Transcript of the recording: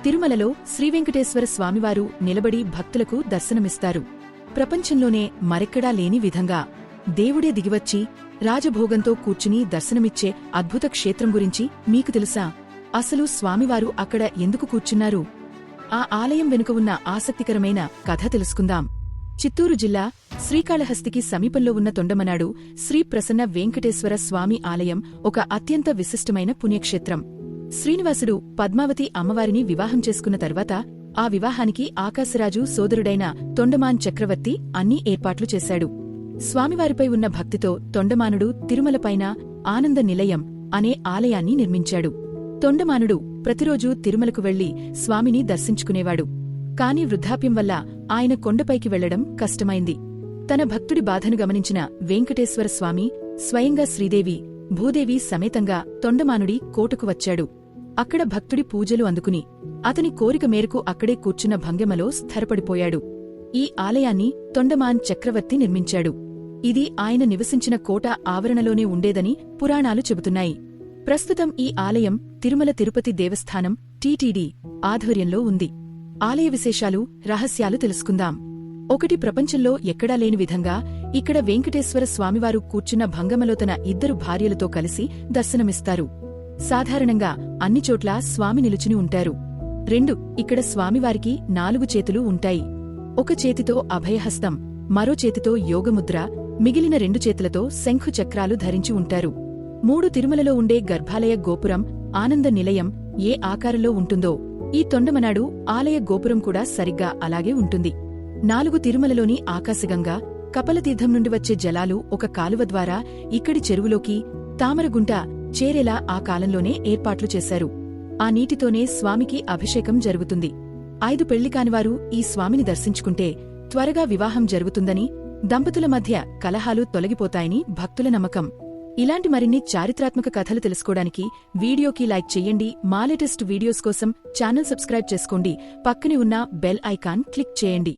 తిరుమలలో శ్రీవెంకటేశ్వర స్వామివారు నిలబడి భక్తులకు దర్శనమిస్తారు. ప్రపంచంలోనే మరెక్కడా లేని విధంగా దేవుడే దిగివచ్చి రాజభోగంతో కూర్చుని దర్శనమిచ్చే అద్భుత క్షేత్రం గురించి మీకు తెలుసా? అసలు స్వామివారు అక్కడ ఎందుకు కూర్చున్నారు? ఆ ఆలయం వెనుక ఉన్న ఆసక్తికరమైన కథ తెలుసుకుందాం. చిత్తూరు జిల్లా శ్రీకాళహస్తికి సమీపంలో ఉన్న తొండమనాడు శ్రీ ప్రసన్న వెంకటేశ్వర స్వామి ఆలయం ఒక అత్యంత విశిష్టమైన పుణ్యక్షేత్రం. శ్రీనివాసుడు పద్మావతి అమ్మవారిని వివాహం చేసుకున్న తర్వాత ఆ వివాహానికి ఆకాశరాజు సోదరుడైన తొండమాన్ చక్రవర్తి అన్ని ఏర్పాట్లు చేశాడు. స్వామివారిపై ఉన్న భక్తితో తొండమానుడు తిరుమలపైన ఆనంద నిలయం అనే ఆలయాన్ని నిర్మించాడు. తొండమానుడు ప్రతిరోజూ తిరుమలకు వెళ్లి స్వామిని దర్శించుకునేవాడు. కాని వృద్ధాప్యం వల్ల ఆయన కొండపైకి వెళ్లడం కష్టమైంది. తన భక్తుడి బాధను గమనించిన వెంకటేశ్వర స్వామి స్వయంగా శ్రీదేవి, భూదేవి సమేతంగా తొండమానుడి కోటకు వచ్చాడు. అక్కడ భక్తుడి పూజలు అందుకుని అతని కోరిక మేరకు అక్కడే కూర్చున్న భంగిమలో స్థిరపడిపోయాడు. ఈ ఆలయాన్ని తొండమాన్ చక్రవర్తి నిర్మించాడు. ఇది ఆయన నివసించిన కోట ఆవరణలోనే ఉండేదని పురాణాలు చెబుతున్నాయి. ప్రస్తుతం ఈ ఆలయం తిరుమల తిరుపతి దేవస్థానం టీటీడీ ఆధ్వర్యంలో ఉంది. ఆలయ విశేషాలు, రహస్యాలు తెలుసుకుందాం. 1. ప్రపంచంలో ఎక్కడా లేని విధంగా ఇక్కడ వెంకటేశ్వర స్వామివారు కూర్చున్న భంగమలో తన 2 భార్యలతో కలిసి దర్శనమిస్తారు. సాధారణంగా అన్ని చోట్లా స్వామి నిలుచుని ఉంటారు. 2. ఇక్కడ స్వామివారికి 4 చేతులు ఉంటాయి. ఒక చేతితో అభయహస్తం, మరో చేతితో యోగముద్ర, మిగిలిన 2 చేతులతో శంఖు చక్రాలు ధరించి ఉంటారు. 3. తిరుమలలో ఉండే గర్భాలయ గోపురం ఆనంద నిలయం ఏ ఆకారంలో ఉంటుందో ఈ తొండమనాడు ఆలయ గోపురం కూడా సరిగ్గా అలాగే ఉంటుంది. 4. తిరుమలలోని ఆకాశగంగా, కపలతీర్థం నుండి వచ్చే జలాలు ఒక కాలువ ద్వారా ఇక్కడి చెరువులోకి, తామరగుంట చేరేలా ఆ కాలంలోనే ఏర్పాట్లు చేశారు. ఆ నీటితోనే స్వామికి అభిషేకం జరుగుతుంది. 5. పెళ్లికానివారు ఈ స్వామిని దర్శించుకుంటే త్వరగా వివాహం జరుగుతుందని, దంపతుల మధ్య కలహాలు తొలగిపోతాయని భక్తుల నమ్మకం. ఇలాంటి మరిన్ని చారిత్రాత్మక కథలు తెలుసుకోవడానికి వీడియోకి లైక్ చెయ్యండి. మా లేటెస్ట్ వీడియోస్ కోసం ఛానల్ సబ్స్క్రైబ్ చేసుకోండి. పక్కనే ఉన్న బెల్ ఐకాన్ క్లిక్ చేయండి.